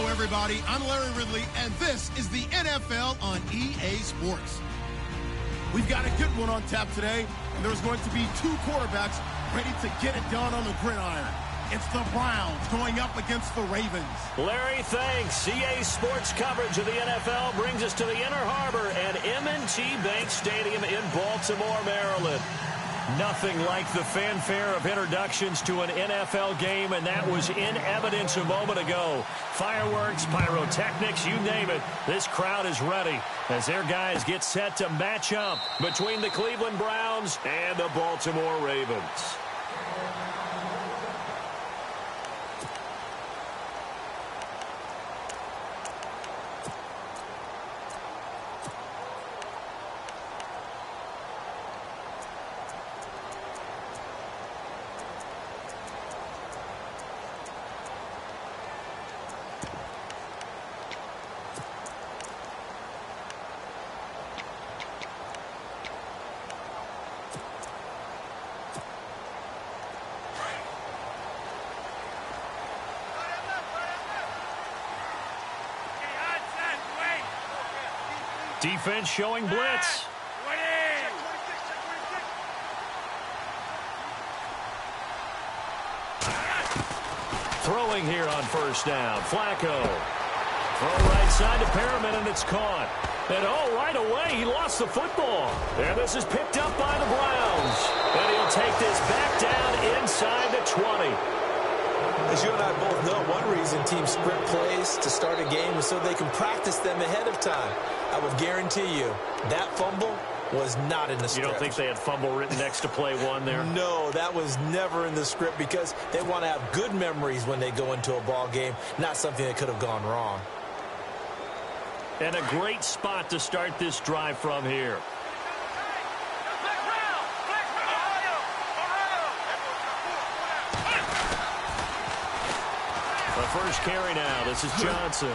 Hello, everybody. I'm Larry Ridley, and this is the NFL on EA Sports. We've got a good one on tap today, and there's going to be two quarterbacks ready to get it done on the gridiron. It's the Browns going up against the Ravens. Larry, thanks. EA Sports coverage of the NFL brings us to the Inner Harbor at M&T Bank Stadium in Baltimore, Maryland. Nothing like the fanfare of introductions to an NFL game, and that was in evidence a moment ago. Fireworks, pyrotechnics, you name it. This crowd is ready as their guys get set to match up between the Cleveland Browns and the Baltimore Ravens. Defense showing blitz. Throwing here on first down. Flacco. Throw right side to Perriman, and it's caught. And right away, he lost the football. And this is picked up by the Browns. And he'll take this back down inside the 20. As you and I both know, one reason teams sprint plays to start a game is so they can practice them ahead of time. I would guarantee you that fumble was not in the script. You don't think they had fumble written next to play one there? No, that was never in the script because they want to have good memories when they go into a ball game, not something that could have gone wrong. And a great spot to start this drive from here. The first carry now. This is Johnson.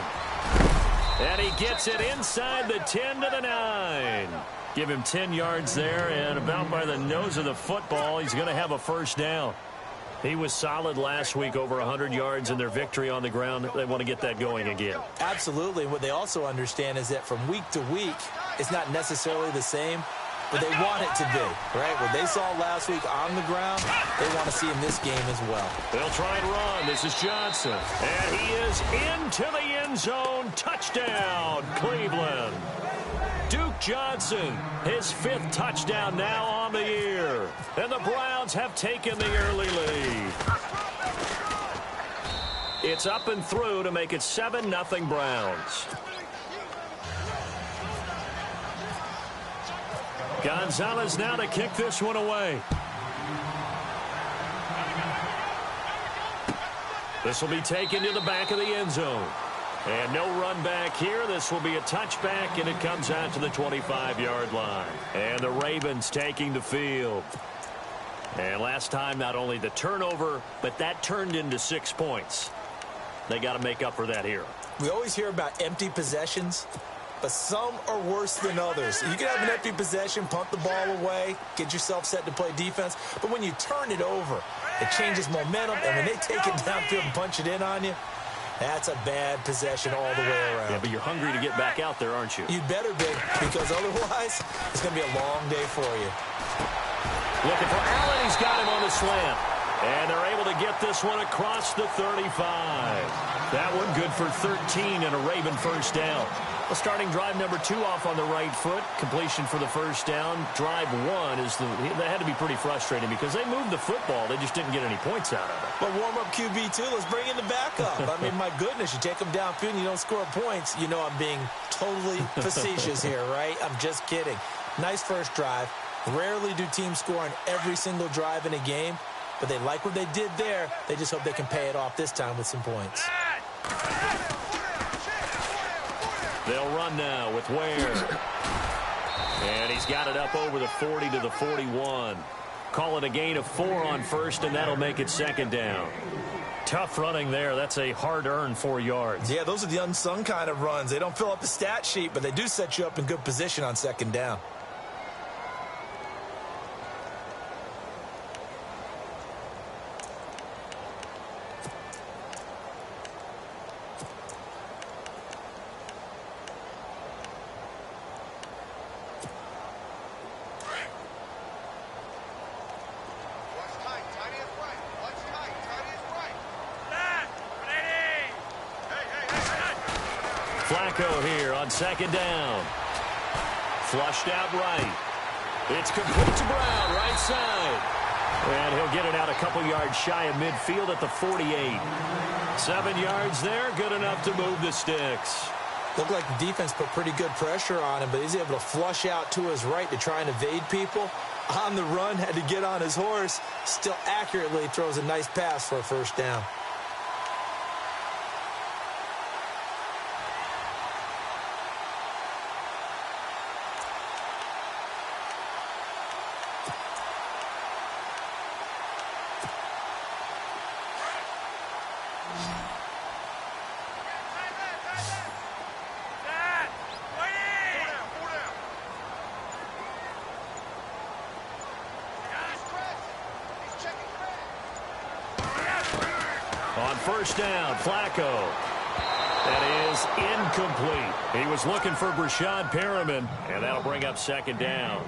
And he gets it inside the 10 to the 9. Give him 10 yards there, and about by the nose of the football, he's going to have a first down. He was solid last week, over 100 yards in their victory on the ground. They want to get that going again. Absolutely. What they also understand is that from week to week, it's not necessarily the same, but they want it to be, right? What they saw last week on the ground, they want to see in this game as well. They'll try and run. This is Johnson. And he is into the end zone. Touchdown, Cleveland. Duke Johnson, his 5th touchdown now on the year. And the Browns have taken the early lead. It's up and through to make it 7-0 Browns. Gonzalez now to kick this one away. This will be taken to the back of the end zone. And no run back here. This will be a touchback, and it comes out to the 25-yard line. And the Ravens taking the field. And last time, not only the turnover, but that turned into 6 points. They got to make up for that here. We always hear about empty possessions, but some are worse than others. You can have an empty possession, punt the ball away, get yourself set to play defense, but when you turn it over, it changes momentum, and when they take it downfield and punch it in on you, that's a bad possession all the way around. Yeah, but you're hungry to get back out there, aren't you? You'd better be, because otherwise, it's going to be a long day for you. Looking for Allen. He's got him on the slant. And they're able to get this one across the 35. That one good for 13 and a Raven first down. Well, starting drive number 2 off on the right foot. Completion for the first down. Drive 1 is that had to be pretty frustrating because they moved the football. They just didn't get any points out of it. But warm-up QB, too. Let's bring in the backup. I mean, my goodness, you take them downfield and you don't score points. You know I'm being totally facetious here, right? I'm just kidding. Nice first drive. Rarely do teams score on every single drive in a game, but they like what they did there. They just hope they can pay it off this time with some points. They'll run now with Ware. And he's got it up over the 40 to the 41. Call it a gain of 4 on first, and that'll make it second down. Tough running there. That's a hard-earned 4 yards. Yeah, those are the unsung kind of runs. They don't fill up the stat sheet, but they do set you up in good position on second down. Flacco here on second down. Flushed out right. It's complete to Brown, right side. And he'll get it out a couple yards shy of midfield at the 48. 7 yards there, good enough to move the sticks. Looked like the defense put pretty good pressure on him, but he's able to flush out to his right to try and evade people. On the run, had to get on his horse. Still accurately throws a nice pass for a first down. On first down, Flacco. That is incomplete. He was looking for Brashad Perriman, and that'll bring up second down.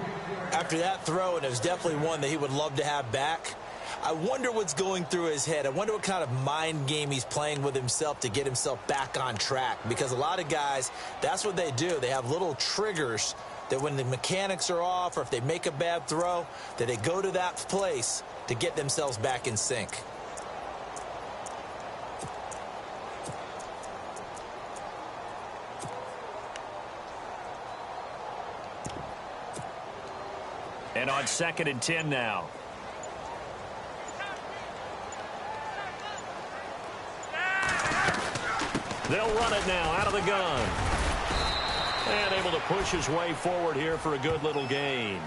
After that throw, and it was definitely one that he would love to have back, I wonder what's going through his head. I wonder what kind of mind game he's playing with himself to get himself back on track. Because a lot of guys, that's what they do. They have little triggers that when the mechanics are off or if they make a bad throw, that they go to that place to get themselves back in sync. And on 2nd and 10 now. They'll run it now out of the gun. And able to push his way forward here for a good little gain.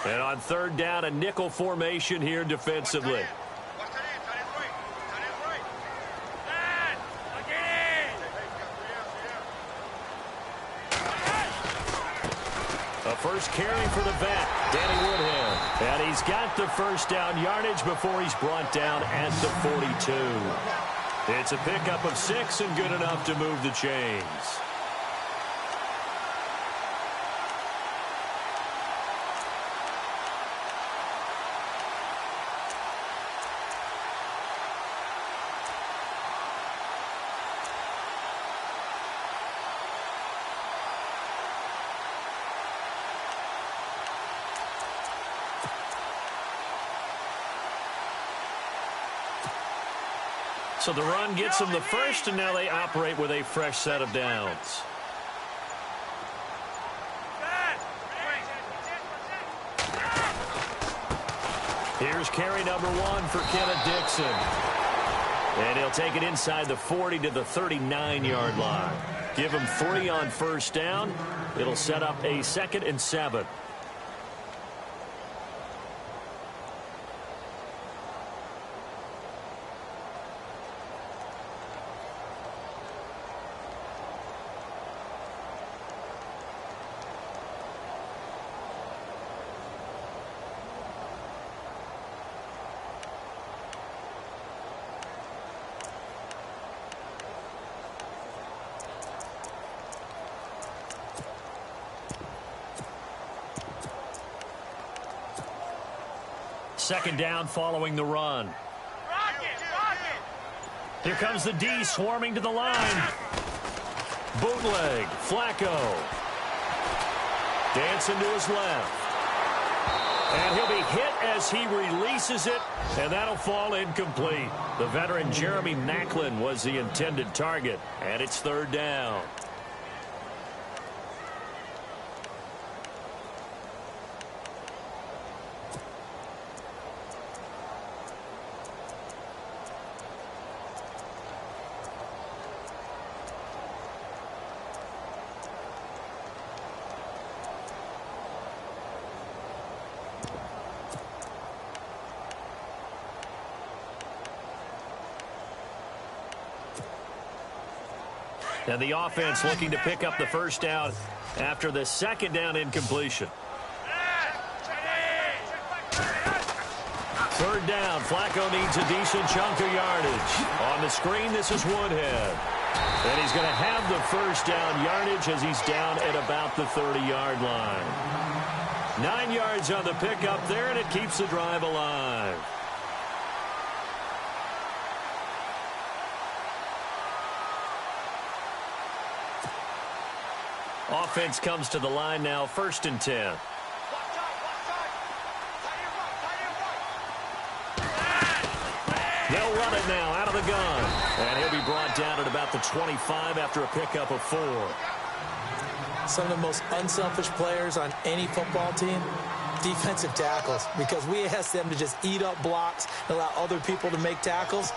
And on 3rd down, a nickel formation here defensively. A first carry for the vet, Danny Woodhead. And he's got the first down yardage before he's brought down at the 42. It's a pickup of 6 and good enough to move the chains. So the run gets them the first, and now they operate with a fresh set of downs. Here's carry number 1 for Kenneth Dixon. And he'll take it inside the 40 to the 39-yard line. Give him 3 on first down. It'll set up a 2nd and 7. Second down following the run. Here comes the D swarming to the line. Bootleg. Flacco. Dancing to his left. And he'll be hit as he releases it, and that'll fall incomplete. The veteran Jeremy Maclin was the intended target, and it's 3rd down. And the offense looking to pick up the first down after the second down incompletion. Third down, Flacco needs a decent chunk of yardage. On the screen, this is Woodhead. And he's going to have the first down yardage as he's down at about the 30-yard line. 9 yards on the pickup there, and it keeps the drive alive. Offense comes to the line now, 1st and 10. They'll run it now out of the gun. And he'll be brought down at about the 25 after a pickup of 4. Some of the most unselfish players on any football team, defensive tackles, because we ask them to just eat up blocks and allow other people to make tackles.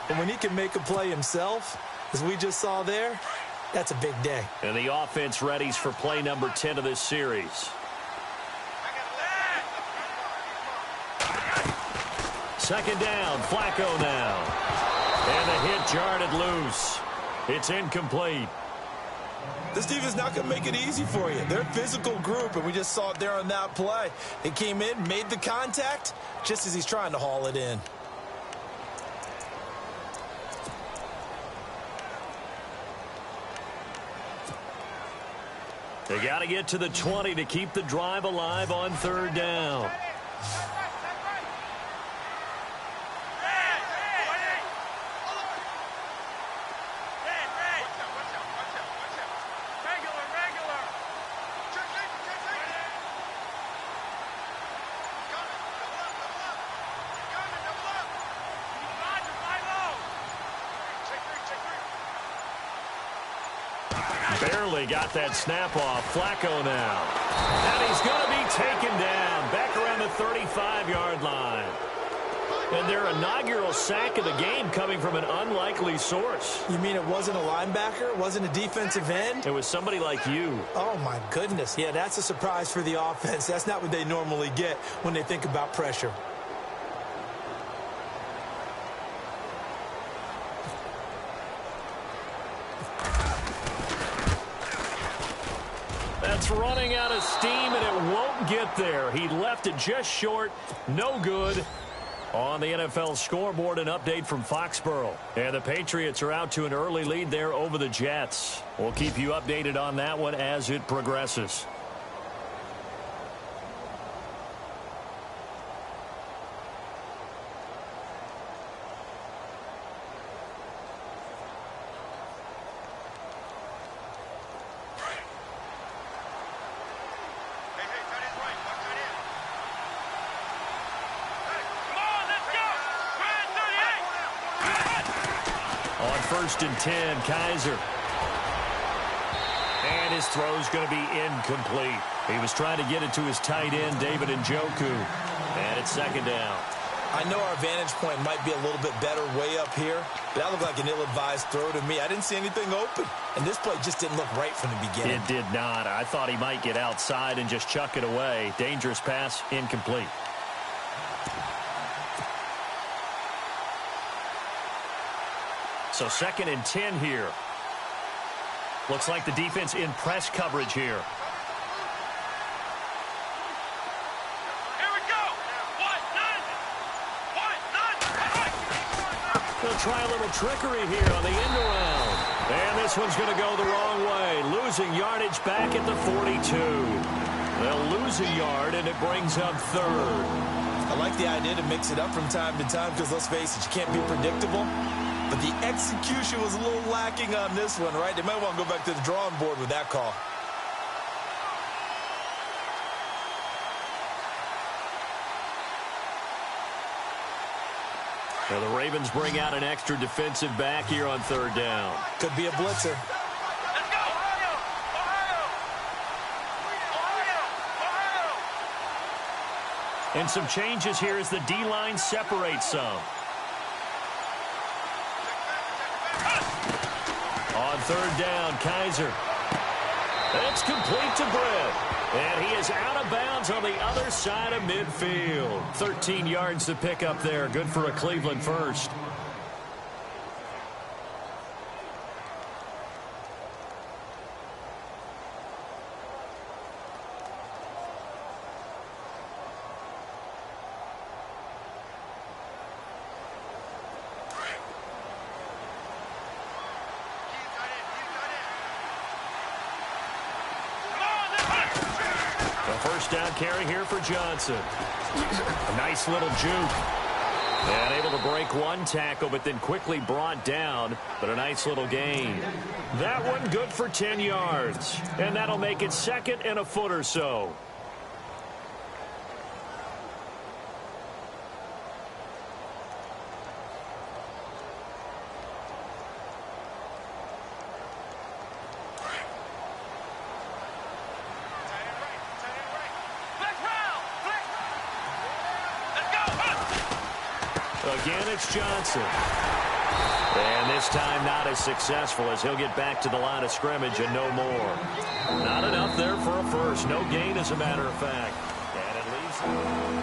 But when he can make a play himself, as we just saw there, that's a big day. And the offense readies for play number 10 of this series. Second down, Flacco now. And the hit jarred loose. It's incomplete. This defense is not going to make it easy for you. They're a physical group, and we just saw it there on that play. They came in, made the contact, just as he's trying to haul it in. They got to get to the 20 to keep the drive alive on 3rd down. Barely got that snap off. Flacco now. And he's going to be taken down back around the 35-yard line. And their inaugural sack of the game coming from an unlikely source. You mean it wasn't a linebacker? It wasn't a defensive end? It was somebody like you. Oh, my goodness. Yeah, that's a surprise for the offense. That's not what they normally get when they think about pressure. That's running out of steam, and it won't get there. He left it just short. No good. On the NFL scoreboard, an update from Foxborough. And the Patriots are out to an early lead there over the Jets. We'll keep you updated on that one as it progresses. On 1st and 10, Kaiser. And his throw's going to be incomplete. He was trying to get it to his tight end, David Njoku. And it's 2nd down. I know our vantage point might be a little bit better way up here, but that looked like an ill-advised throw to me. I didn't see anything open, and this play just didn't look right from the beginning. It did not. I thought he might get outside and just chuck it away. Dangerous pass, incomplete. So 2nd and 10 here. Looks like the defense in press coverage here. Here we go. They'll try a little trickery here on the end around. And this one's going to go the wrong way. Losing yardage back at the 42. They'll lose a yard, and it brings up 3rd. I like the idea to mix it up from time to time because, let's face it, you can't be predictable. But the execution was a little lacking on this one, right? They might want to go back to the drawing board with that call. Now the Ravens bring out an extra defensive back here on 3rd down. Could be a blitzer. Let's go. Ohio. And some changes here as the D-line separates some. On 3rd down, Kaiser. It's complete to Britt. And he is out of bounds on the other side of midfield. 13 yards to pick up there. Good for a Cleveland first. first down carry here for Johnson. A nice little juke. And able to break one tackle, but then quickly brought down. But a nice little gain. That one good for 10 yards. And that'll make it second and a foot or so. Again, it's Johnson. And this time not as successful as he'll get back to the line of scrimmage and no more. Not enough there for a first. No gain, as a matter of fact. And it leaves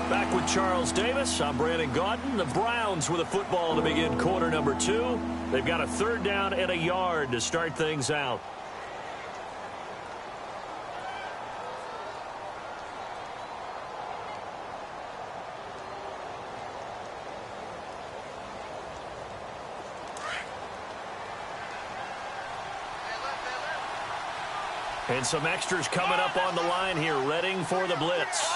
back with Charles Davis. I'm Brandon Gaudin. The Browns with a football to begin quarter number 2. They've got a third down and a yard to start things out. And some extras coming up on the line here, readying for the blitz.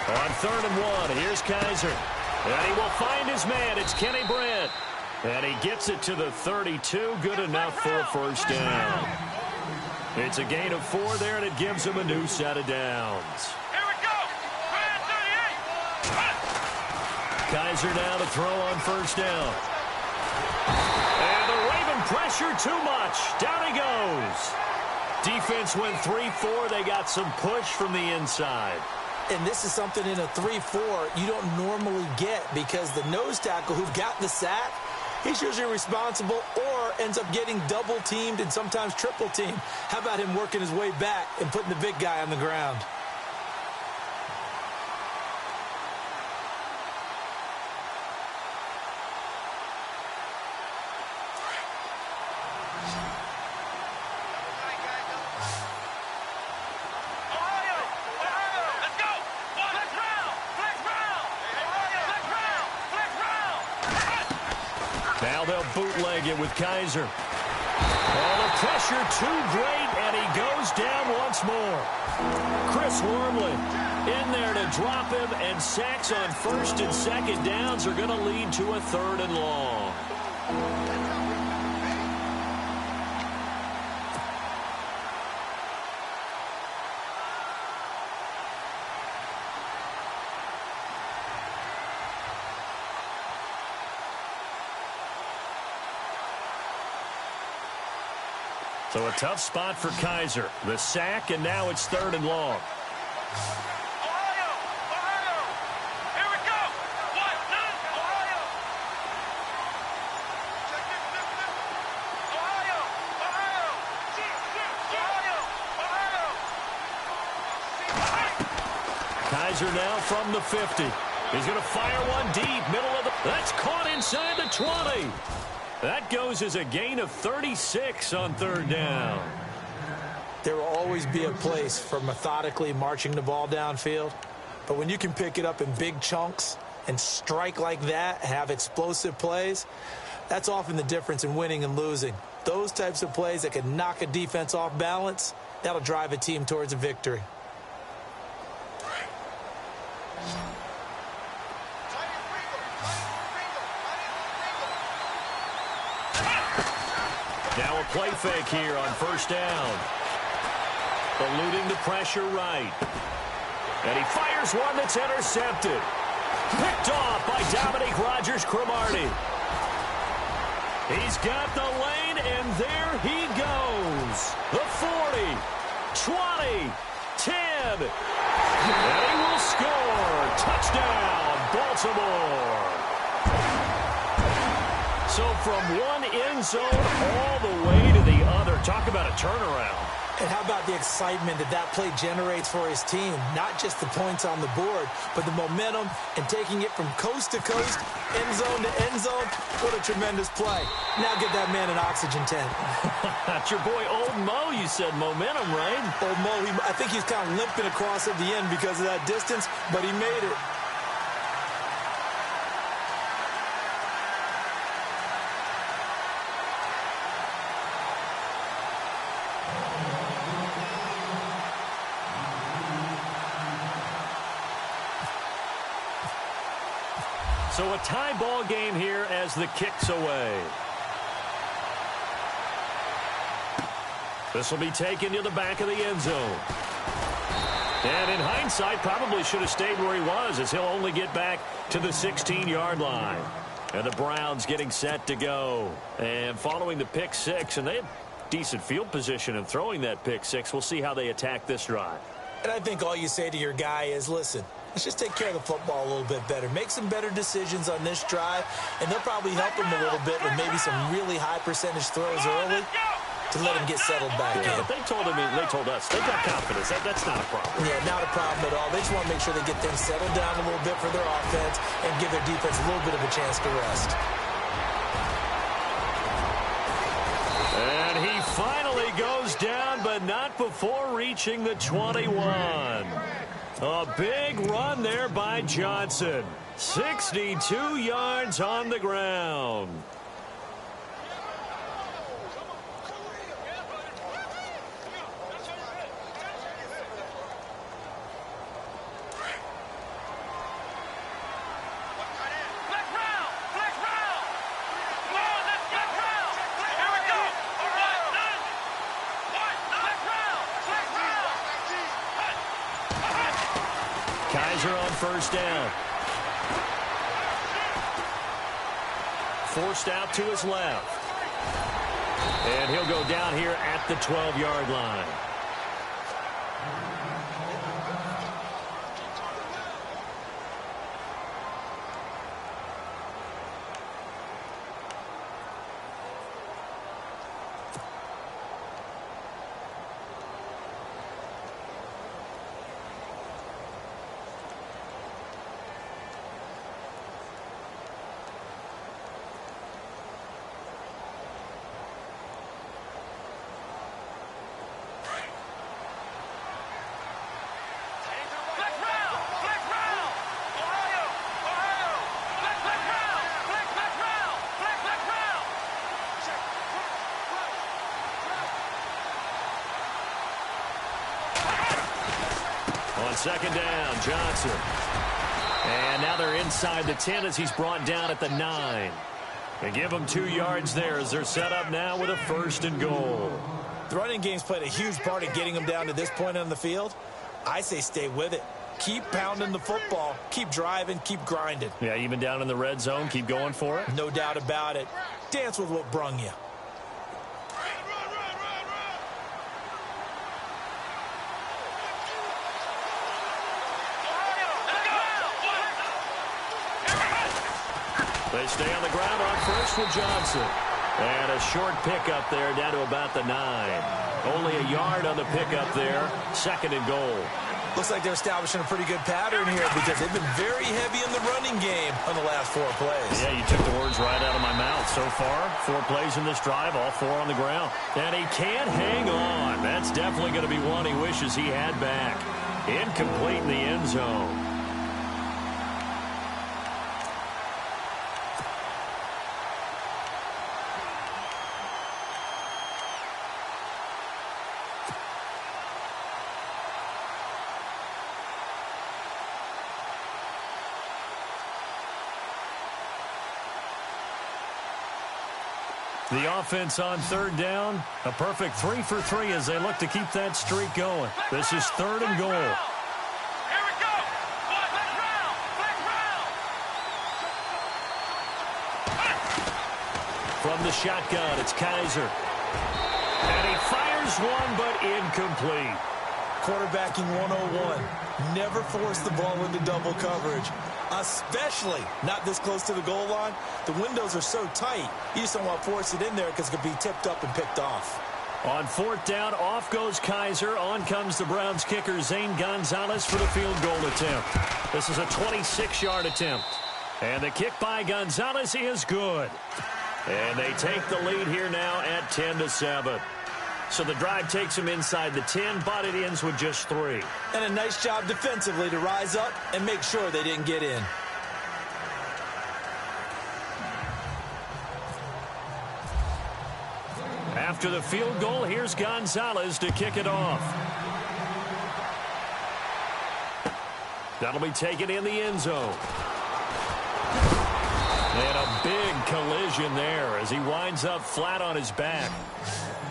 On 3rd and 1, here's Kaiser. And he will find his man. It's Kenny Brent. And he gets it to the 32. Good enough for a first down. It's a gain of 4 there, and it gives him a new set of downs. Here we go. 38. Kaiser now to throw on first down. And the Raven pressure too much. Down he goes. Defense went 3-4. They got some push from the inside. And this is something in a 3-4 you don't normally get, because the nose tackle who got the sack, he's usually responsible or ends up getting double teamed and sometimes triple teamed. How about him working his way back and putting the big guy on the ground? Now they'll bootleg it with Kaiser. Oh, the pressure too great, and he goes down once more. Chris Wormley in there to drop him, and sacks on 1st and 2nd downs are going to lead to a 3rd and long. So a tough spot for Kaiser. The sack, and now it's 3rd and long. Ohio! Here we go! Ohio! Kaiser now from the 50. He's going to fire one deep, middle of the... That's caught inside the 20. That goes as a gain of 36 on 3rd down. There will always be a place for methodically marching the ball downfield. But when you can pick it up in big chunks and strike like that, have explosive plays, that's often the difference in winning and losing. Those types of plays that can knock a defense off balance, that'll drive a team towards a victory. Now a play fake here on 1st down. Eluding the pressure right. And he fires one that's intercepted. Picked off by Dominique Rodgers-Cromartie. He's got the lane, and there he goes. The 40, 20, 10. And he will score. Touchdown, Baltimore. So from one end zone all the way to the other. Talk about a turnaround. And how about the excitement that play generates for his team? Not just the points on the board, but the momentum and taking it from coast to coast, end zone to end zone. What a tremendous play. Now get that man an oxygen tent. That's your boy Old Mo. You said momentum, right? Old Mo, I think he's kind of limping across at the end because of that distance, but he made it. So a tie ball game here as the kick's away. This will be taken to the back of the end zone. And in hindsight, probably should have stayed where he was, as he'll only get back to the 16-yard line. And the Browns getting set to go. And following the pick six, and they have decent field position in throwing that pick six. We'll see how they attack this drive. And I think all you say to your guy is, listen, let's just take care of the football a little bit better. Make some better decisions on this drive, and they'll probably help him a little bit with maybe some really high percentage throws early to let him get settled back in. But they told us, they've got confidence. That's not a problem. Yeah, not a problem at all. They just want to make sure they get things settled down a little bit for their offense and give their defense a little bit of a chance to rest. And he finally goes down, but not before reaching the 21. A big run there by Johnson. 62 yards on the ground. First down. Forced out to his left. And he'll go down here at the 12-yard line. Second down, Johnson. And now they're inside the 10 as he's brought down at the 9. They give him 2 yards there as they're set up now with a 1st and goal. The running game's played a huge part in getting them down to this point on the field. I say stay with it. Keep pounding the football. Keep driving. Keep grinding. Yeah, even down in the red zone, keep going for it. No doubt about it. Dance with what brung you. They stay on the ground on first with Johnson. And a short pickup there down to about the 9. Only a yard on the pickup there. 2nd and goal. Looks like they're establishing a pretty good pattern here because they've been very heavy in the running game on the last 4 plays. Yeah, you took the words right out of my mouth. So far, 4 plays in this drive, all 4 on the ground. And he can't hang on. That's definitely going to be one he wishes he had back. Incomplete in the end zone. The offense on 3rd down, a perfect 3 for 3 as they look to keep that streak going. This is 3rd and goal. Here we go. Black round. From the shotgun, it's Kaiser. And he fires one, but incomplete. Quarterbacking 101. Never force the ball into double coverage, especially not this close to the goal line. The windows are so tight, you just don't want to force it in there because it could be tipped up and picked off. On 4th down, off goes Kaiser. On comes the Browns kicker, Zane Gonzalez, for the field goal attempt. This is a 26-yard attempt. And the kick by Gonzalez is good. And they take the lead here now at 10-7. So the drive takes them inside the 10, but it ends with just 3. And a nice job defensively to rise up and make sure they didn't get in. After the field goal, here's Gonzalez to kick it off. That'll be taken in the end zone. And a big collision there as he winds up flat on his back.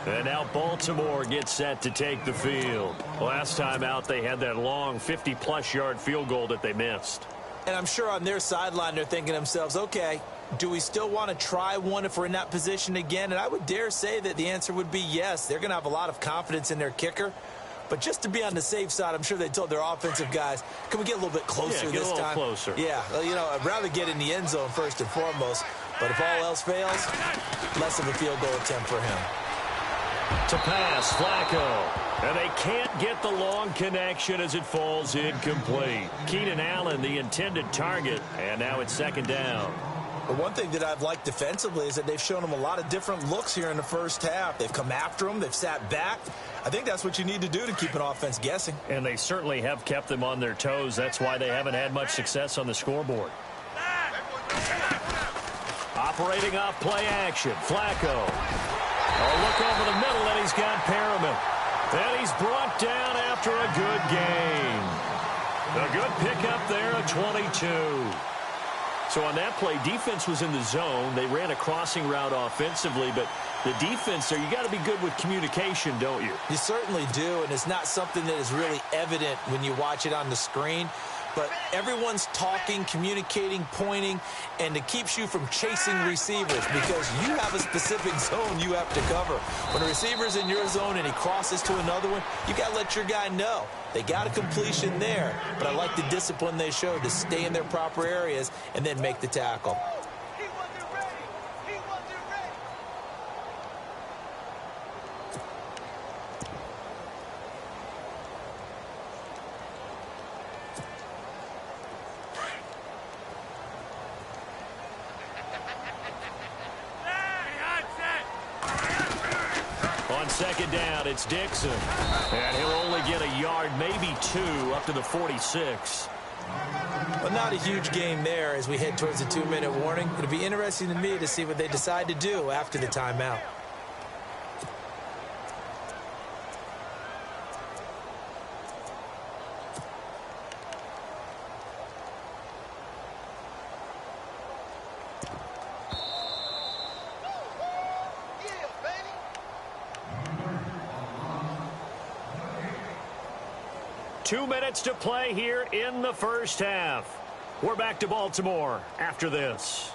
And now Baltimore gets set to take the field. Last time out, they had that long 50-plus yard field goal that they missed. And I'm sure on their sideline, they're thinking to themselves, okay, do we still want to try one if we're in that position again? And I would dare say that the answer would be yes. They're going to have a lot of confidence in their kicker. But just to be on the safe side, I'm sure they told their offensive guys, can we get a little bit closer this time? Closer. Yeah, well, you know, I'd rather get in the end zone first and foremost. But if all else fails, less of a field goal attempt for him. To pass, Flacco. And they can't get the long connection as it falls incomplete. Keenan Allen, the intended target, and now it's second down. But one thing that I've liked defensively is that they've shown them a lot of different looks here in the first half. They've come after them. They've sat back. I think that's what you need to do to keep an offense guessing. And they certainly have kept them on their toes. That's why they haven't had much success on the scoreboard. Operating off play action, Flacco. Oh, look over the middle, and he's got Perriman. And he's brought down after a good gain. A good pickup there at 22. So on that play, defense was in the zone. They ran a crossing route offensively, but the defense there, you got to be good with communication, don't you? You certainly do, and it's not something that is really evident when you watch it on the screen. But everyone's talking, communicating, pointing, and it keeps you from chasing receivers because you have a specific zone you have to cover. When a receiver's in your zone and he crosses to another one, you got to let your guy know. They got a completion there, but I like the discipline they showed to stay in their proper areas and then make the tackle. Second down, it's Dixon. And he'll only get a yard, maybe two, up to the 46. Well, not a huge game there as we head towards the 2-minute warning. It'll be interesting to me to see what they decide to do after the timeout. Two minutes to play here in the first half. We're back to Baltimore after this.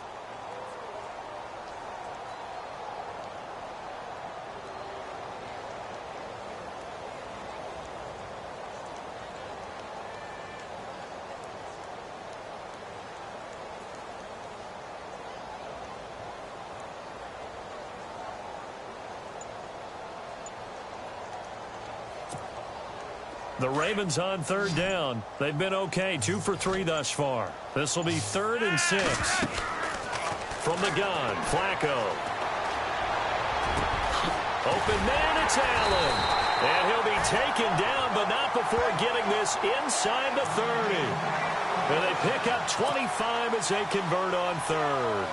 The Ravens on third down. They've been okay, 2 for 3 thus far. This will be 3rd and 6. From the gun, Flacco. Open man, it's Allen. And he'll be taken down, but not before getting this inside the 30. And they pick up 25 as they convert on third.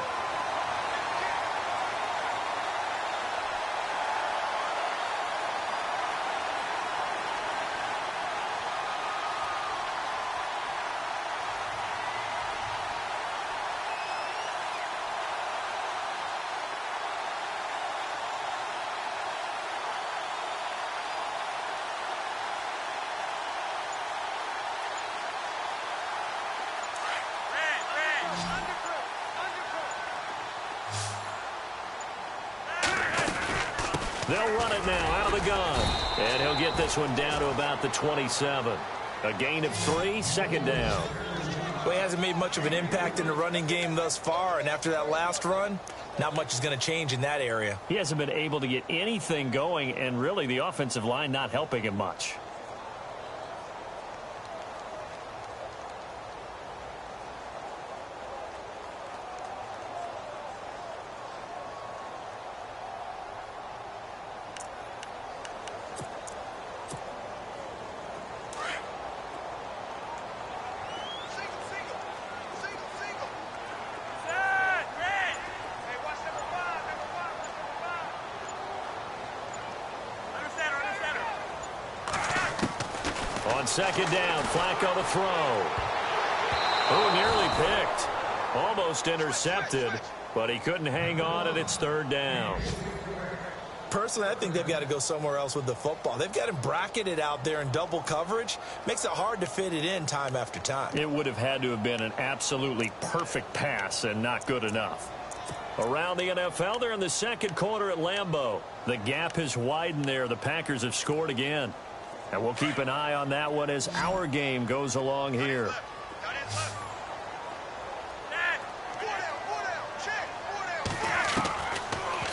They'll run it now out of the gun. And he'll get this one down to about the 27. A gain of 3, second down. Well, he hasn't made much of an impact in the running game thus far, and after that last run, not much is going to change in that area. He hasn't been able to get anything going, and really the offensive line not helping him much. On second down, Flacco to throw. Oh, nearly picked. Almost intercepted, but he couldn't hang on, and it's third down. Personally, I think they've got to go somewhere else with the football. They've got him bracketed out there in double coverage. Makes it hard to fit it in time after time. It would have had to have been an absolutely perfect pass and not good enough. Around the NFL, they're in the second quarter at Lambeau. The gap has widened there. The Packers have scored again. And we'll keep an eye on that one as our game goes along here.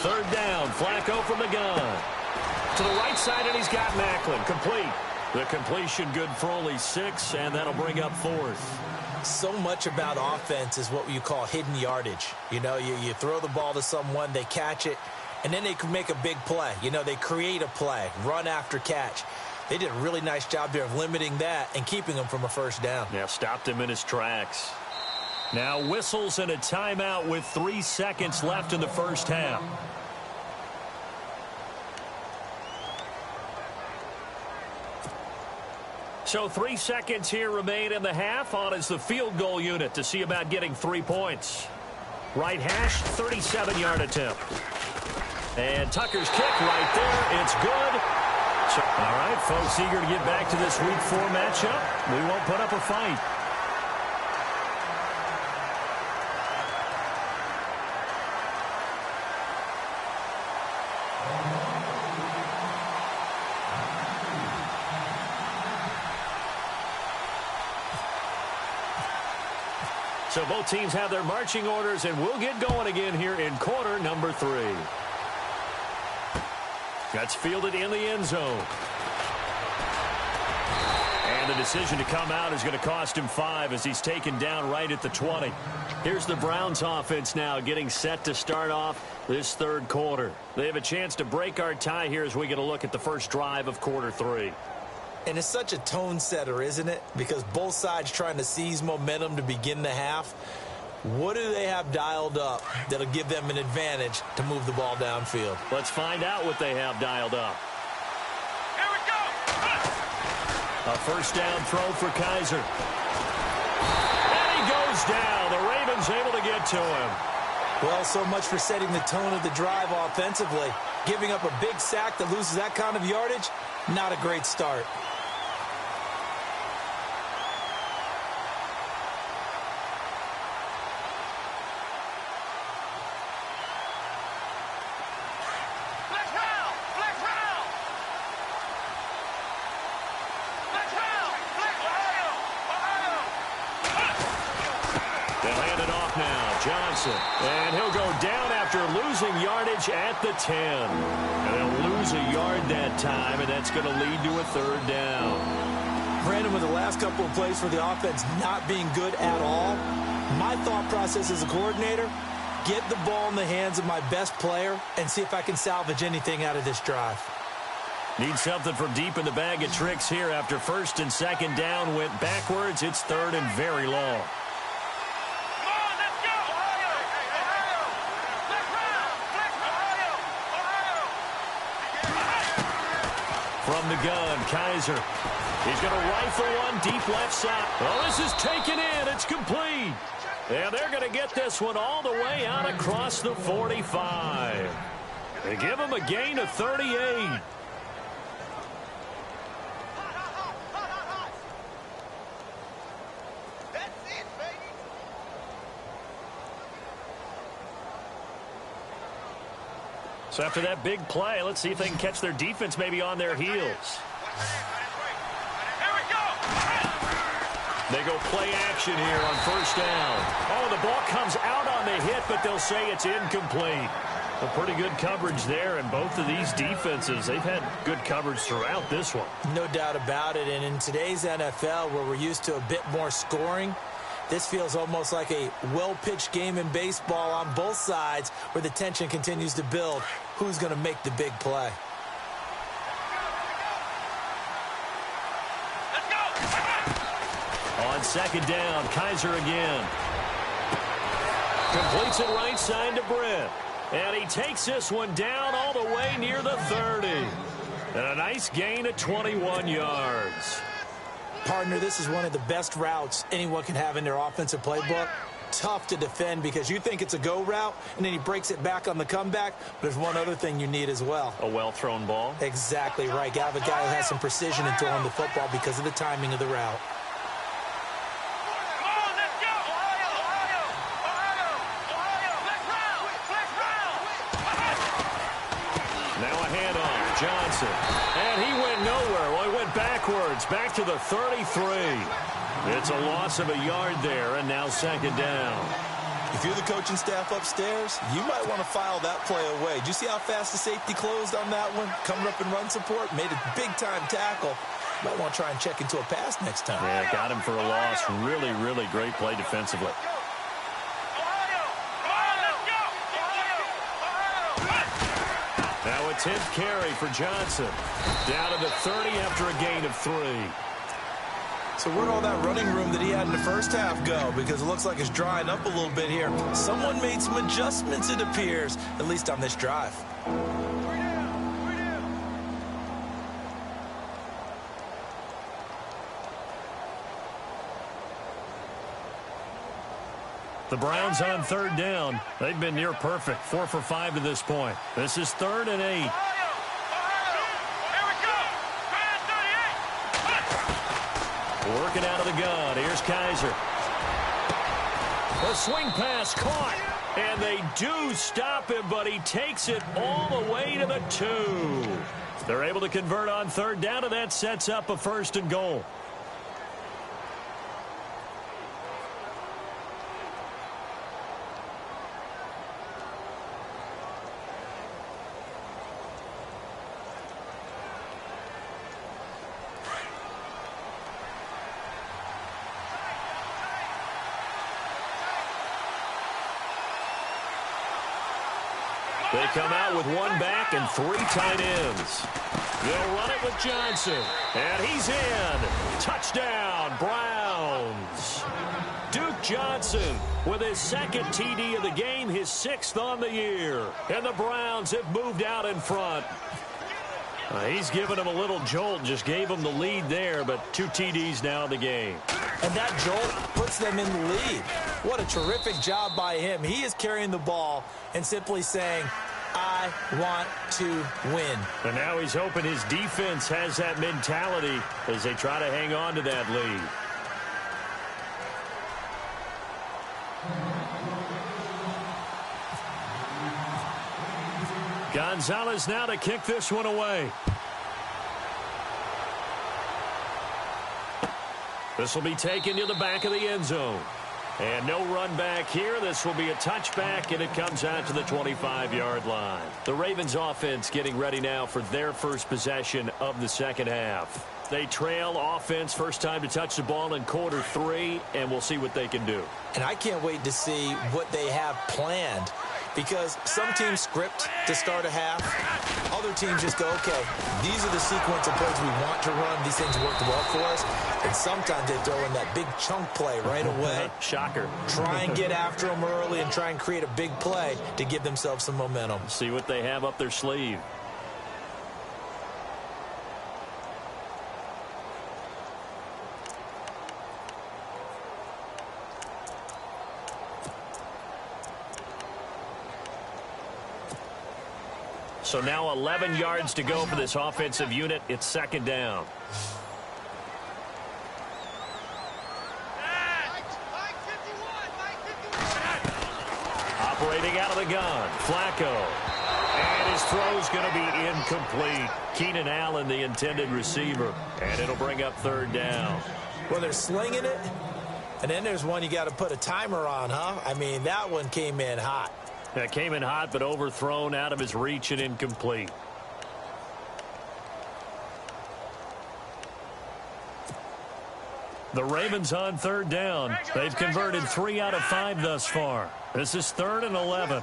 Third down, Flacco from the gun. To the right side, and he's got Macklin. Complete. The completion good for only 6, and that'll bring up fourth. So much about offense is what you call hidden yardage. You know, you throw the ball to someone, they catch it, and then they can make a big play. You know, they create a play, run after catch. They did a really nice job there of limiting that and keeping him from a first down. Yeah, stopped him in his tracks. Now whistles and a timeout with 3 seconds left in the first half. So 3 seconds here remain in the half. On is the field goal unit to see about getting 3 points. Right hash, 37-yard attempt. And Tucker's kick right there. It's good. So, all right, folks, eager to get back to this Week 4 matchup. We won't put up a fight. So both teams have their marching orders, and we'll get going again here in quarter number 3. That's fielded in the end zone. And the decision to come out is going to cost him 5 as he's taken down right at the 20. Here's the Browns offense now getting set to start off this third quarter. They have a chance to break our tie here as we get a look at the first drive of quarter 3. And it's such a tone setter, isn't it? Because both sides trying to seize momentum to begin the half. What do they have dialed up that'll give them an advantage to move the ball downfield? Let's find out what they have dialed up. Here we go. A first down throw for Kaiser. And he goes down. The Ravens able to get to him. Well, so much for setting the tone of the drive offensively. Giving up a big sack that loses that kind of yardage, not a great start. And he'll go down after losing yardage at the 10. And they'll lose a yard that time, and that's going to lead to a third down. Brandon, with the last couple of plays for the offense not being good at all, my thought process as a coordinator, get the ball in the hands of my best player and see if I can salvage anything out of this drive. Need something from deep in the bag of tricks here after first and second down went backwards. It's third and very long. From the gun, Kaiser. He's going to rifle one deep left side. Well, this is taken in. It's complete. And they're going to get this one all the way out across the 45. They give him a gain of 38. So after that big play, let's see if they can catch their defense maybe on their heels. Here we go. They go play action here on first down. Oh, the ball comes out on the hit, but they'll say it's incomplete. A pretty good coverage there, and both of these defenses, they've had good coverage throughout this one. No doubt about it, and in today's NFL, where we're used to a bit more scoring, this feels almost like a well-pitched game in baseball on both sides where the tension continues to build. Who's going to make the big play? Let's go. On second down, Kaiser again. Completes it right side to Britt. And he takes this one down all the way near the 30. And a nice gain of 21 yards. Partner, this is one of the best routes anyone can have in their offensive playbook. tough to defend because you think it's a go route, and then he breaks it back on the comeback. But there's one other thing you need as well. A well-thrown ball? Exactly right. You have a guy who has some precision in throwing the football because of the timing of the route. Now a handoff, Johnson. And he went nowhere. Well, he went backwards, back to the 33. It's a loss of a yard there, and now second down. If you're the coaching staff upstairs, you might want to file that play away. Did you see how fast the safety closed on that one? Coming up in run support, made a big-time tackle. You might want to try and check into a pass next time. Yeah, got him for a loss. Really, really great play defensively. Now a 10th carry for Johnson. Down to the 30 after a gain of 3. So where'd all that running room that he had in the first half go? Because it looks like it's drying up a little bit here. Someone made some adjustments, it appears, at least on this drive. The Browns on third down. They've been near perfect. 4 for 5 to this point. This is 3rd and 8. Working out of the gun. Here's Kaiser. A swing pass caught. And they do stop him, but he takes it all the way to the 2. They're able to convert on third down, and that sets up a 1st and goal. They come out with 1 back and 3 tight ends. They'll run it with Johnson. And he's in. Touchdown, Browns. Duke Johnson with his 2nd TD of the game, his 6th on the year. And the Browns have moved out in front. He's given him a little jolt, just gave him the lead there, but 2 TDs now in the game. And that jolt puts them in the lead. What a terrific job by him. He is carrying the ball and simply saying, I want to win. And now he's hoping his defense has that mentality as they try to hang on to that lead. Gonzalez now to kick this one away. This will be taken to the back of the end zone. And no run back here. This will be a touchback, and it comes out to the 25-yard line. The Ravens offense getting ready now for their first possession of the second half. They trail offense, first time to touch the ball in quarter 3, and we'll see what they can do. And I can't wait to see what they have planned, because some teams script to start a half. Other teams just go, okay, these are the sequence of plays we want to run. These things worked well for us. And sometimes they throw in that big chunk play right away. Shocker. Try and get after them early and try and create a big play to give themselves some momentum. See what they have up their sleeve. So now 11 yards to go for this offensive unit. It's second down. Operating out of the gun, Flacco. And his throw's going to be incomplete. Keenan Allen, the intended receiver. And it'll bring up third down. Well, they're slinging it. And then there's one you got to put a timer on, huh? I mean, that one came in hot. That came in hot, but overthrown, out of his reach and incomplete. The Ravens on third down. They've converted 3 out of 5 thus far. This is 3rd and 11.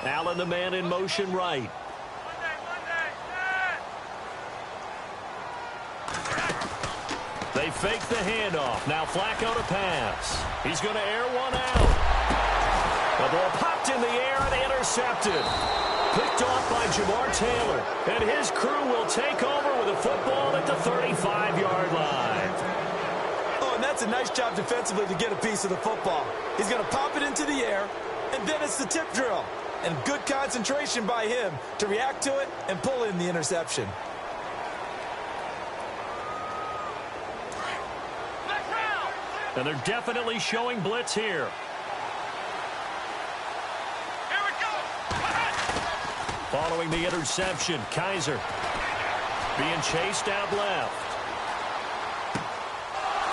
Allen, the man in motion right. They fake the handoff. Now Flacco to pass. He's going to air one out. The ball popped in the air and intercepted. Picked off by Jamar Taylor. And his crew will take over with a football at the 35-yard line. Oh, and that's That's a nice job defensively to get a piece of the football. He's going to pop it into the air, and then it's the tip drill. And good concentration by him to react to it and pull in the interception. And they're definitely showing blitz here. Here we go. Following the interception, Kaiser being chased out left.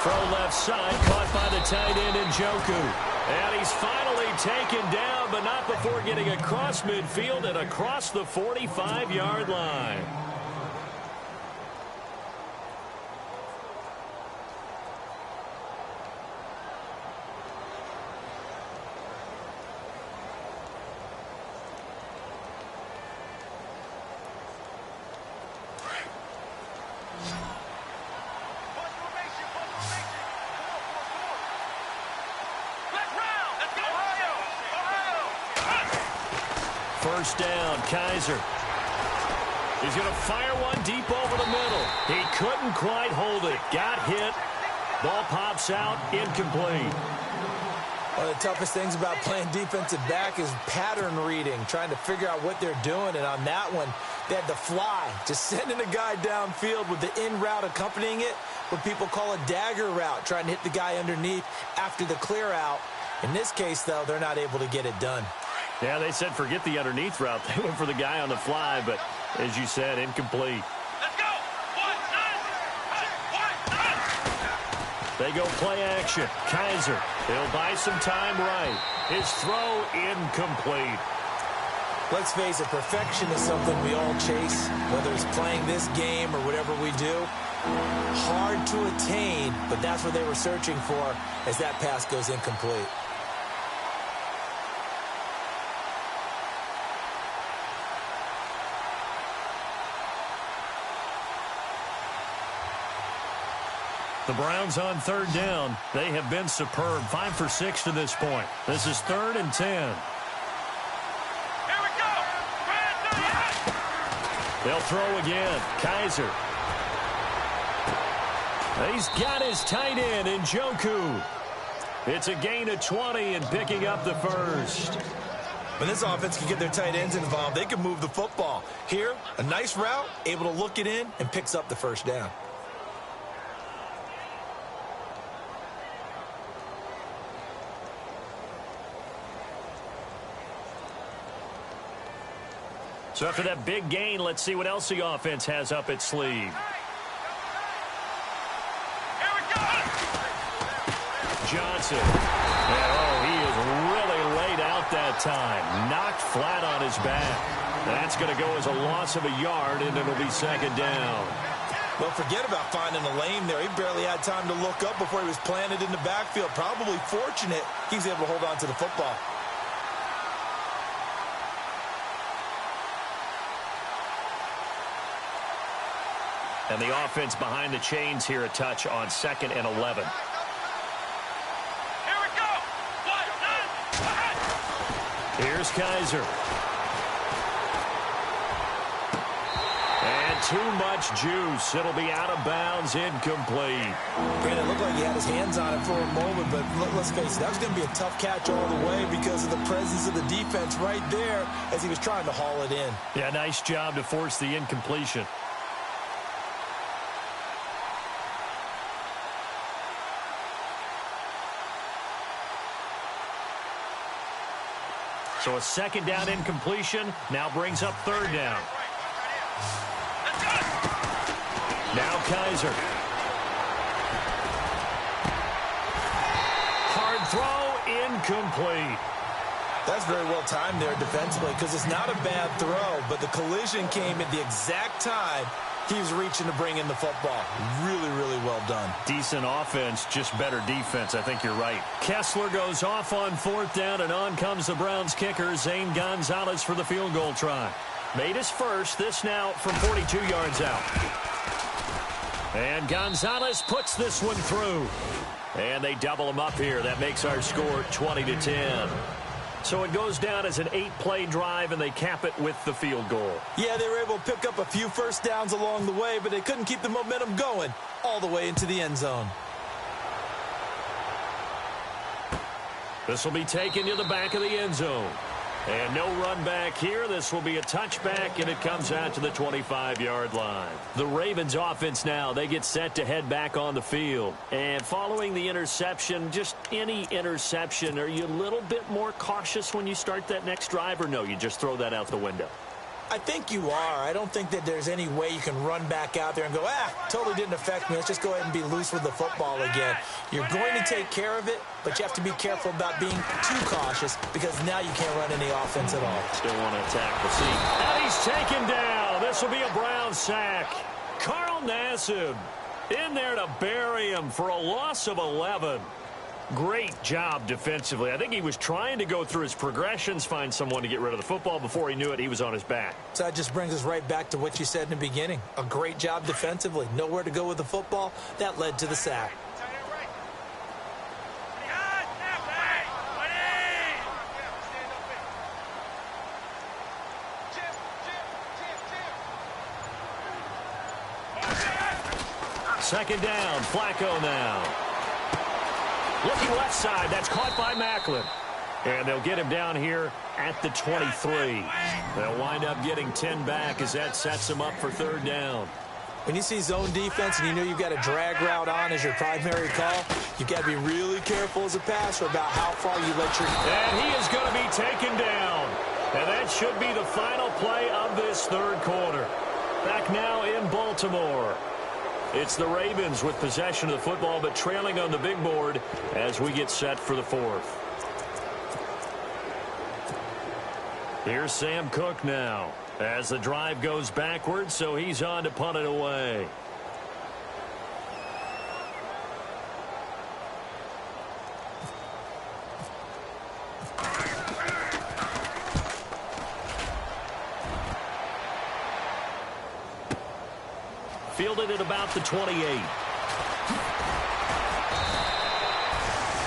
Throw left side, caught by the tight end Njoku. And he's finally taken down, but not before getting across midfield and across the 45-yard line. First down, Kaiser. He's going to fire one deep over the middle. He couldn't quite hold it. Got hit. Ball pops out, incomplete. One of the toughest things about playing defensive back is pattern reading, trying to figure out what they're doing. And on that one, they had the fly, just sending a guy downfield with the in route accompanying it, what people call a dagger route, trying to hit the guy underneath after the clear out. In this case, though, they're not able to get it done. Yeah, they said forget the underneath route. They went for the guy on the fly, but as you said, incomplete. Let's go. They go play action. Kaiser, he'll buy some time right. His throw incomplete. Let's face it, perfection is something we all chase, whether it's playing this game or whatever we do. Hard to attain, but that's what they were searching for as that pass goes incomplete. The Browns on third down. They have been superb. 5 for 6 to this point. This is 3rd and 10. Here we go. They'll throw again. Kaiser. He's got his tight end, Njoku. It's a gain of 20 and picking up the first. When this offense can get their tight ends involved, they can move the football. Here, a nice route, able to look it in, and picks up the first down. So after that big gain, let's see what else the offense has up its sleeve. Here we go. Johnson. And, he is really laid out that time. Knocked flat on his back. That's going to go as a loss of a yard, and it'll be 2nd down. Well, forget about finding a lane there. He barely had time to look up before he was planted in the backfield. Probably fortunate he's able to hold on to the football. And the offense behind the chains here a touch on 2nd and 11. Here we go. Here's Kaiser. And too much juice. It'll be out of bounds, incomplete. Brandon, it looked like he had his hands on it for a moment, but let's face it, that was going to be a tough catch all the way because of the presence of the defense right there as he was trying to haul it in. Yeah, nice job to force the incompletion. So a 2nd down incompletion now brings up 3rd down. Now Kaiser. Hard throw, incomplete. That's very well timed there defensively because it's not a bad throw, but the collision came at the exact time he was reaching to bring in the football. Really, really well done. Decent offense, just better defense. I think you're right. Kessler goes off on 4th down, and on comes the Browns kicker, Zane Gonzalez, for the field goal try. Made his first, this now from 42 yards out. And Gonzalez puts this one through. And they double him up here. That makes our score 20-10. So it goes down as an 8-play drive, and they cap it with the field goal. Yeah, they were able to pick up a few first downs along the way, but they couldn't keep the momentum going all the way into the end zone. This will be taken to the back of the end zone. And no run back here. This will be a touchback, and it comes out to the 25-yard line. The Ravens offense now, they get set to head back on the field. And following the interception, just any interception, are you a little bit more cautious when you start that next drive, or no, you just throw that out the window? I think you are. I don't think that there's any way you can run back out there and go, totally didn't affect me. Let's just go ahead and be loose with the football again. You're going to take care of it, but you have to be careful about being too cautious because now you can't run any offense at all. Still want to attack the seat. And he's taken down. This will be a Brown sack. Carl Nassib in there to bury him for a loss of 11. Great job defensively. I think he was trying to go through his progressions, find someone to get rid of the football. Before he knew it, he was on his back. So that just brings us right back to what you said in the beginning. A great job defensively. Nowhere to go with the football. That led to the sack. Second down, Flacco now. Looking left side, that's caught by Macklin. And they'll get him down here at the 23. They'll wind up getting 10 back as that sets them up for third down. When you see zone defense and you know you've got a drag route on as your primary call, you've got to be really careful as a passer about how far you let your... And he is going to be taken down. And that should be the final play of this third quarter. Back now in Baltimore. It's the Ravens with possession of the football, but trailing on the big board as we get set for the fourth. Here's Sam Cook now as the drive goes backwards, so he's on to punt it away. Fielded at about the 28.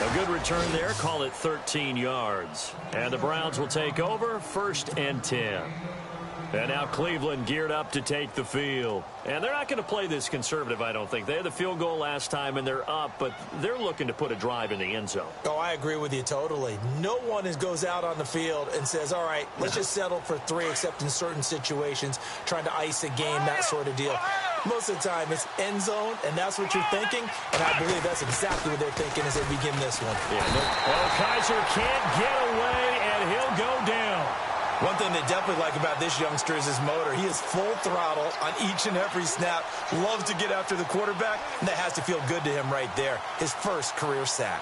A good return there. Call it 13 yards. And the Browns will take over 1st and 10. And now Cleveland geared up to take the field. And they're not going to play this conservative, I don't think. They had the field goal last time, and they're up, but they're looking to put a drive in the end zone. Oh, I agree with you totally. No one goes out on the field and says, all right, let's just settle for 3, except in certain situations, trying to ice a game, that sort of deal. Most of the time, it's end zone, and that's what you're thinking, and I believe that's exactly what they're thinking as they begin this one. Yeah, well, Kaiser can't get away, and he'll go down. One thing they definitely like about this youngster is his motor. He is full throttle on each and every snap. Loves to get after the quarterback, and that has to feel good to him right there. His first career sack.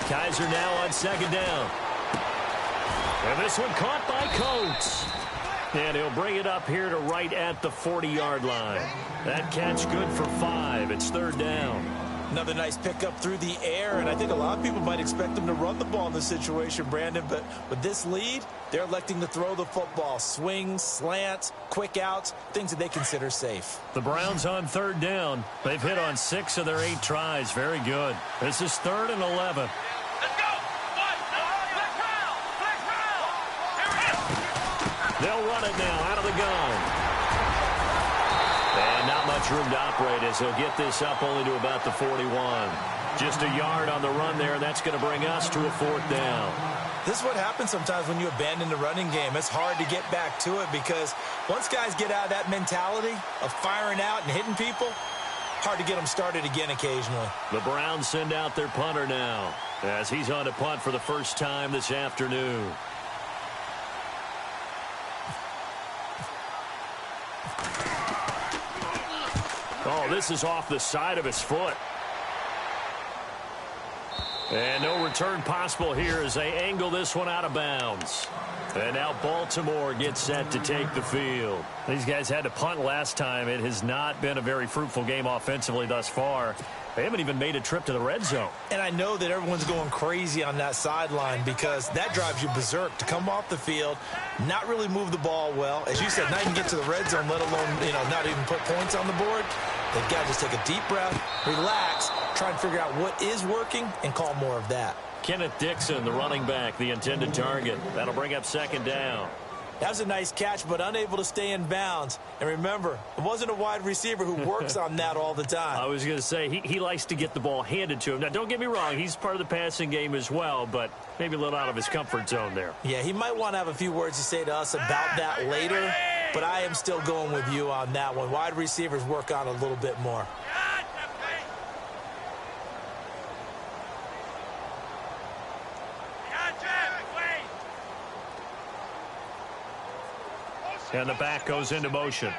Kaiser now on second down. And this one caught by Coates. And he'll bring it up here to right at the 40-yard line. That catch good for 5. It's third down. Another nice pickup through the air, and I think a lot of people might expect them to run the ball in this situation, Brandon, but with this lead, they're electing to throw the football. Swings, slants, quick outs, things that they consider safe. The Browns on third down. They've hit on 6 of their 8 tries. Very good. This is 3rd and 11. They'll run it now out of the gun. And not much room to operate as he'll get this up only to about the 41. Just a yard on the run there. That's going to bring us to a 4th down. This is what happens sometimes when you abandon the running game. It's hard to get back to it because once guys get out of that mentality of firing out and hitting people, hard to get them started again occasionally. The Browns send out their punter now as he's on to punt for the first time this afternoon. Oh, this is off the side of his foot. And no return possible here as they angle this one out of bounds. And now Baltimore gets set to take the field. These guys had to punt last time. It has not been a very fruitful game offensively thus far. They haven't even made a trip to the red zone. And I know that everyone's going crazy on that sideline because that drives you berserk to come off the field, not really move the ball well. As you said, not even get to the red zone, let alone, not even put points on the board. They've got to just take a deep breath, relax, try and figure out what is working and call more of that. Kenneth Dixon, the running back, the intended target. That'll bring up second down. That was a nice catch, but unable to stay in bounds. And remember, it wasn't a wide receiver who works on that all the time. I was going to say, he likes to get the ball handed to him. Now, don't get me wrong, he's part of the passing game as well, but maybe a little out of his comfort zone there. Yeah, he might want to have a few words to say to us about that later, but I am still going with you on that one. Wide receivers work on a little bit more. And the back goes into motion.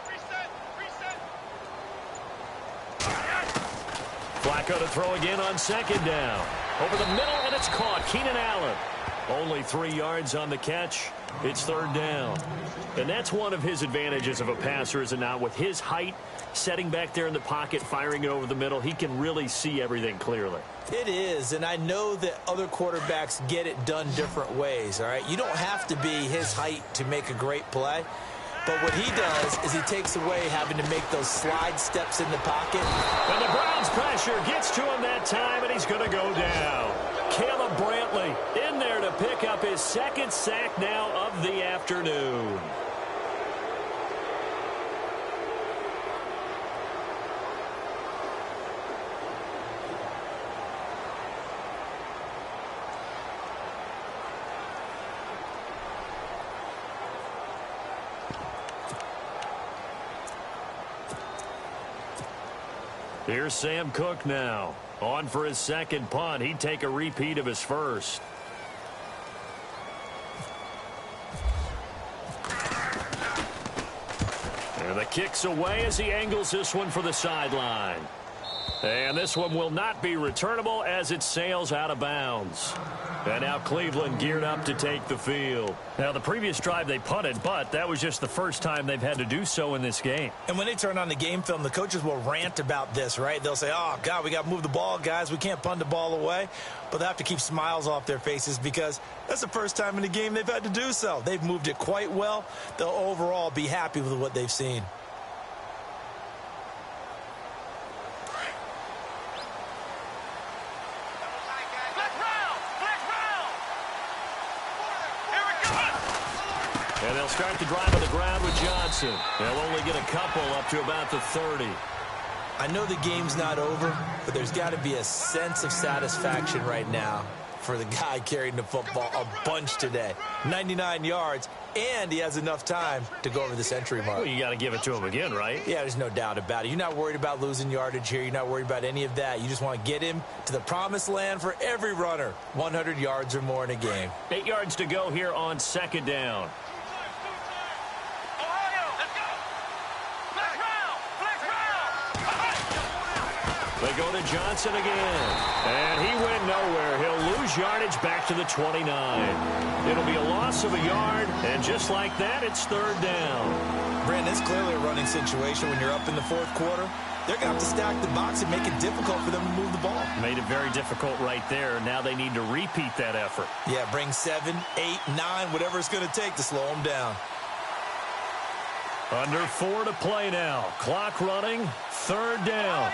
Flacco to throw again on second down. Over the middle, and it's caught. Keenan Allen. Only 3 yards on the catch. It's third down. And that's one of his advantages of a passer, is it not? With his height, setting back there in the pocket, firing it over the middle, he can really see everything clearly. It is, and I know that other quarterbacks get it done different ways, all right? You don't have to be his height to make a great play. But what he does is he takes away having to make those slide steps in the pocket. And the Browns' pressure gets to him that time, and he's going to go down. Caleb Brantley in there to pick up his second sack now of the afternoon. Here's Sam Cook now. On for his second punt. He'd take a repeat of his first. And the kick's away as he angles this one for the sideline. And this one will not be returnable as it sails out of bounds. And now Cleveland geared up to take the field. Now, the previous drive they punted, but that was just the first time they've had to do so in this game. And when they turn on the game film, the coaches will rant about this, right? They'll say, oh, God, we got to move the ball, guys. We can't punt the ball away. But they have to keep smiles off their faces because that's the first time in the game they've had to do so. They've moved it quite well. They'll overall be happy with what they've seen. And they'll start the drive on the ground with Johnson. They'll only get a couple up to about the 30. I know the game's not over, but there's got to be a sense of satisfaction right now for the guy carrying the football a bunch today. 99 yards, and he has enough time to go over the century mark. Well, you got to give it to him again, right? Yeah, there's no doubt about it. You're not worried about losing yardage here. You're not worried about any of that. You just want to get him to the promised land for every runner. 100 yards or more in a game. 8 yards to go here on second down. They go to Johnson again. And he went nowhere. He'll lose yardage back to the 29. It'll be a loss of a yard, and just like that, it's third down. Brandon, it's clearly a running situation when you're up in the fourth quarter. They're going to have to stack the box and make it difficult for them to move the ball. Made it very difficult right there. Now they need to repeat that effort. Yeah, bring 7, 8, 9, whatever it's going to take to slow them down. Under 4 to play now. Clock running. Third down.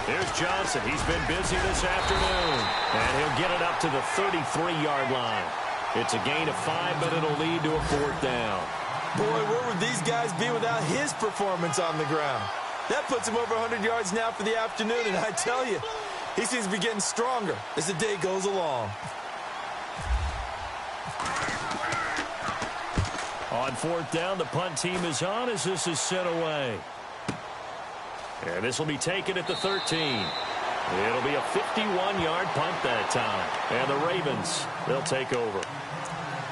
Here's Johnson. He's been busy this afternoon. And he'll get it up to the 33-yard line. It's a gain of 5, but it'll lead to a fourth down. Boy, where would these guys be without his performance on the ground? That puts him over 100 yards now for the afternoon, and I tell you, he seems to be getting stronger as the day goes along. On fourth down, the punt team is on as this is sent away. And this will be taken at the 13. It'll be a 51-yard punt that time. And the Ravens, they'll take over.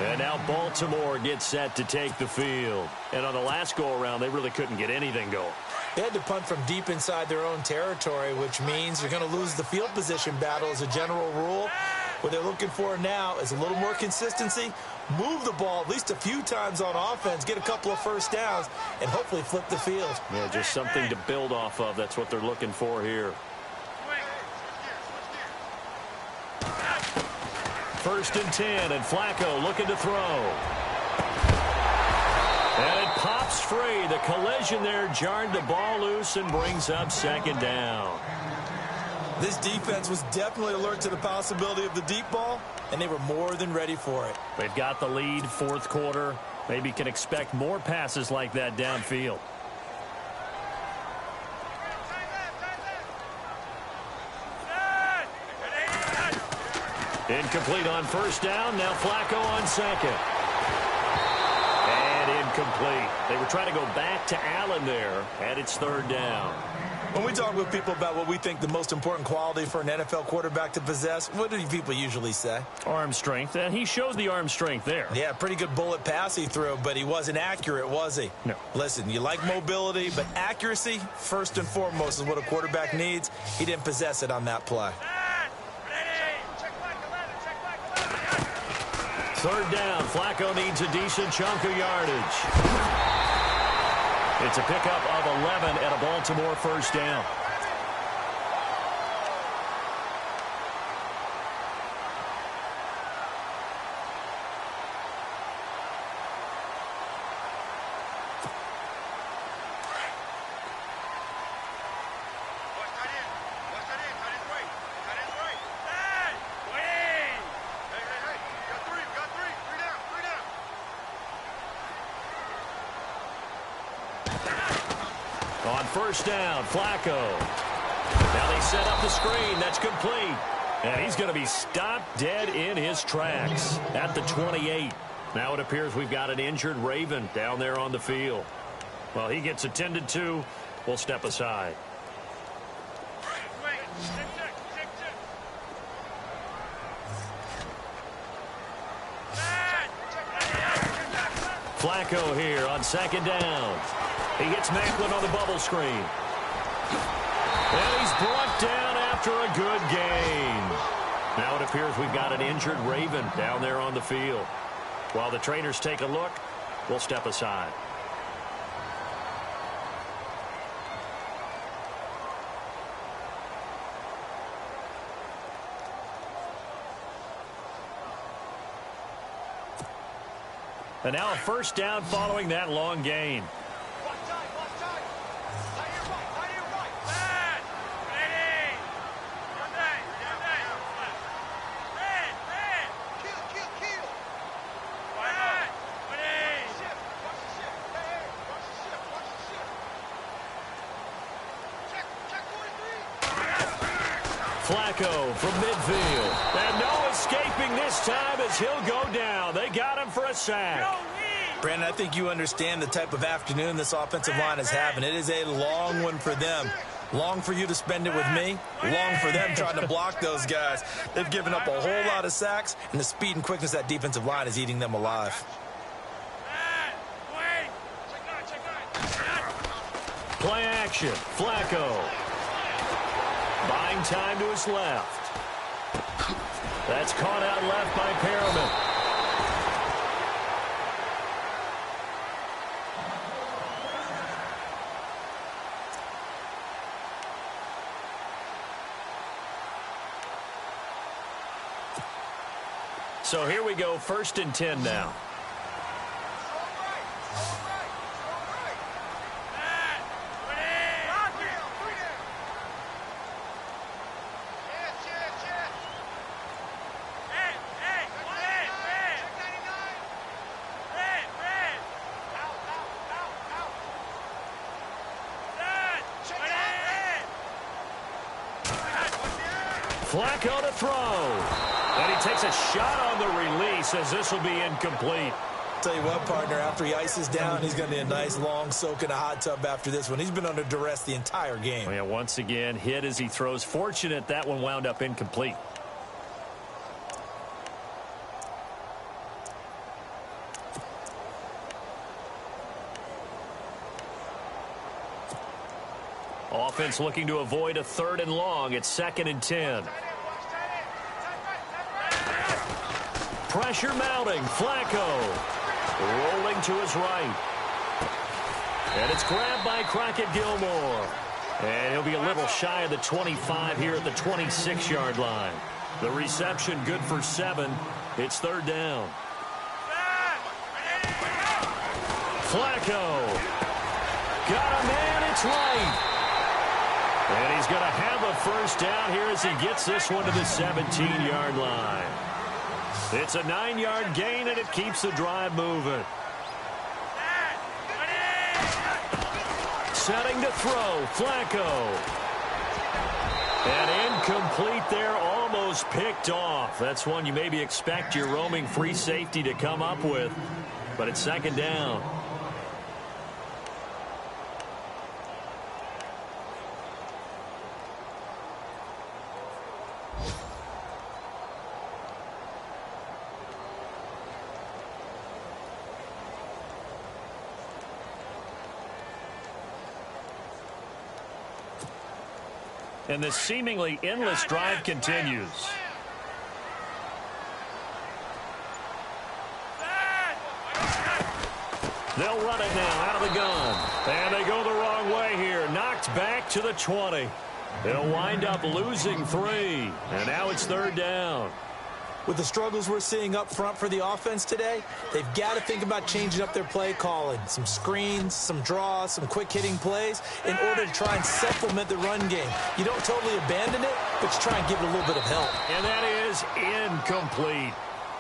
And now Baltimore gets set to take the field. And on the last go-around, they really couldn't get anything going. They had to punt from deep inside their own territory, which means you're going to lose the field position battle as a general rule. What they're looking for now is a little more consistency, move the ball at least a few times on offense, get a couple of first downs, and hopefully flip the field. Yeah, just something to build off of. That's what they're looking for here. First and 10, and Flacco looking to throw. And it pops free. The collision there jarred the ball loose and brings up second down. This defense was definitely alert to the possibility of the deep ball, and they were more than ready for it. They've got the lead, fourth quarter. Maybe can expect more passes like that downfield. Incomplete on first down. Now Flacco on second. And incomplete. They were trying to go back to Allen there, and it's third down. When we talk with people about what we think the most important quality for an NFL quarterback to possess, what do people usually say? Arm strength, and he showed the arm strength there. Yeah, pretty good bullet pass he threw, but he wasn't accurate, was he? No. Listen, you like mobility, but accuracy, first and foremost, is what a quarterback needs. He didn't possess it on that play. Third down. Flacco needs a decent chunk of yardage. It's a pickup of 11 and a Baltimore first down. On first down, Flacco. Now they set up the screen. That's complete. And he's going to be stopped dead in his tracks at the 28. Now it appears we've got an injured Raven down there on the field. Well, he gets attended to. We'll step aside. Flacco here on second down. He hits Macklin on the bubble screen. And he's brought down after a good gain. Now it appears we've got an injured Raven down there on the field. While the trainers take a look, we'll step aside. And now a first down following that long gain. Flacco from midfield. And no escaping this time as he'll go down. They got him for a sack. Brandon, I think you understand the type of afternoon this offensive line is having. It is a long one for them. Long for you to spend it with me. Long for them trying to block those guys. They've given up a whole lot of sacks, and the speed and quickness of that defensive line is eating them alive. Play action. Flacco. Buying time to his left. That's caught out left by Perriman. So here we go, 1st and 10 now. Flacco to throw. And he takes a shot on the release as this will be incomplete. Tell you what, partner, after he ices down, he's going to need a nice long soak in a hot tub after this one. He's been under duress the entire game. Well, yeah, once again, hit as he throws. Fortunate that one wound up incomplete. Offense looking to avoid a 3rd and long. It's 2nd and 10. Pressure mounting. Flacco rolling to his right. And it's grabbed by Crockett Gilmore. And he'll be a little shy of the 25 here at the 26-yard line. The reception good for 7. It's 3rd down. Flacco. Got a man, it's light. And he's going to have a first down here as he gets this one to the 17-yard line. It's a 9-yard gain, and it keeps the drive moving. Setting to throw, Flacco. And incomplete there, almost picked off. That's one you maybe expect your roaming free safety to come up with, but it's second down. And this seemingly endless drive continues. They'll run it now out of the gun. And they go the wrong way here. Knocked back to the 20. They'll wind up losing 3. And now it's third down. With the struggles we're seeing up front for the offense today, they've got to think about changing up their play calling. Some screens, some draws, some quick-hitting plays in order to try and supplement the run game. You don't totally abandon it, but you try and give it a little bit of help. And that is incomplete.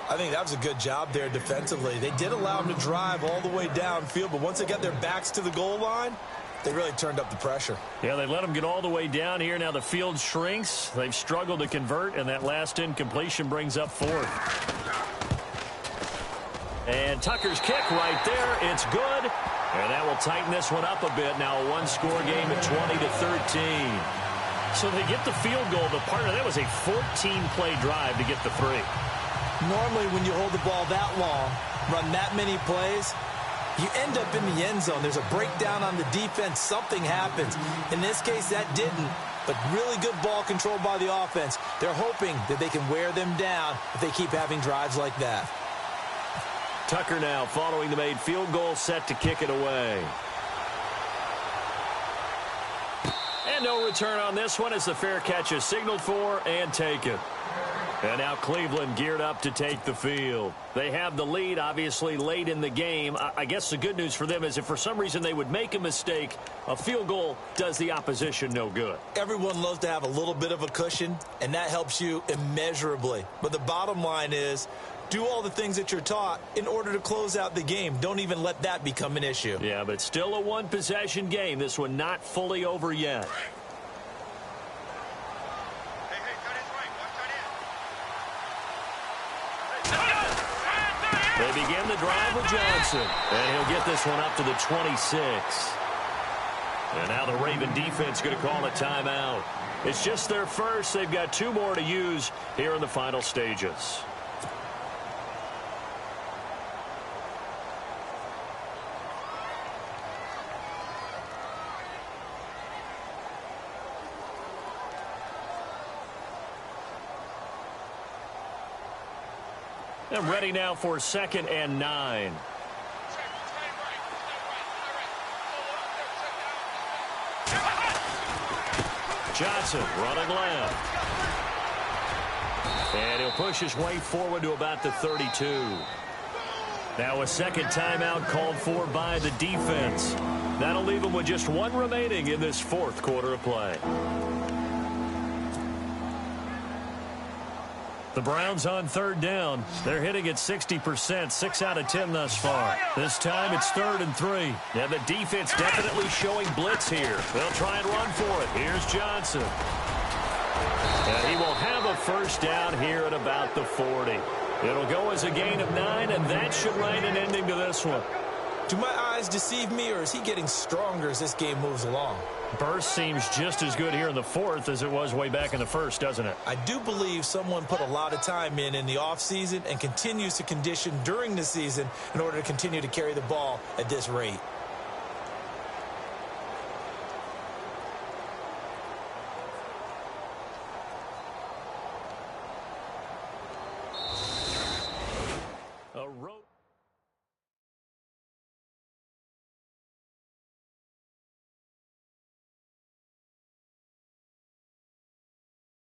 I think that was a good job there defensively. They did allow them to drive all the way downfield, but once they got their backs to the goal line, they really turned up the pressure. Yeah, they let them get all the way down here. Now the field shrinks. They've struggled to convert, and that last incompletion brings up 4th. And Tucker's kick right there. It's good. And that will tighten this one up a bit. Now a one-score game at 20-13. So they get the field goal. The partner, that was a 14-play drive to get the 3. Normally when you hold the ball that long, run that many plays, you end up in the end zone. There's a breakdown on the defense. Something happens. In this case, that didn't. But really good ball control by the offense. They're hoping that they can wear them down if they keep having drives like that. Tucker now following the made field goal, set to kick it away. And no return on this one as the fair catch is signaled for and taken. And now Cleveland geared up to take the field. They have the lead, obviously, late in the game. I guess the good news for them is if for some reason they would make a mistake, a field goal does the opposition no good. Everyone loves to have a little bit of a cushion, and that helps you immeasurably. But the bottom line is, do all the things that you're taught in order to close out the game. Don't even let that become an issue. Yeah, but still a one-possession game. This one not fully over yet. They begin the drive with Johnson, and he'll get this one up to the 26. And now the Raven defense going to call a timeout. It's just their first. They've got 2 more to use here in the final stages. And ready now for 2nd and 9. Johnson running left. And he'll push his way forward to about the 32. Now a second timeout called for by the defense. That'll leave them with just 1 remaining in this 4th quarter of play. The Browns on 3rd down. They're hitting at 60%, 6 out of 10 thus far. This time it's 3rd and 3. And the defense definitely showing blitz here. They'll try and run for it. Here's Johnson. And he will have a first down here at about the 40. It'll go as a gain of 9, and that should write an ending to this one. Do my eyes deceive me, or is he getting stronger as this game moves along? Burst seems just as good here in the 4th as it was way back in the 1st, doesn't it? I do believe someone put a lot of time in the offseason and continues to condition during the season in order to continue to carry the ball at this rate.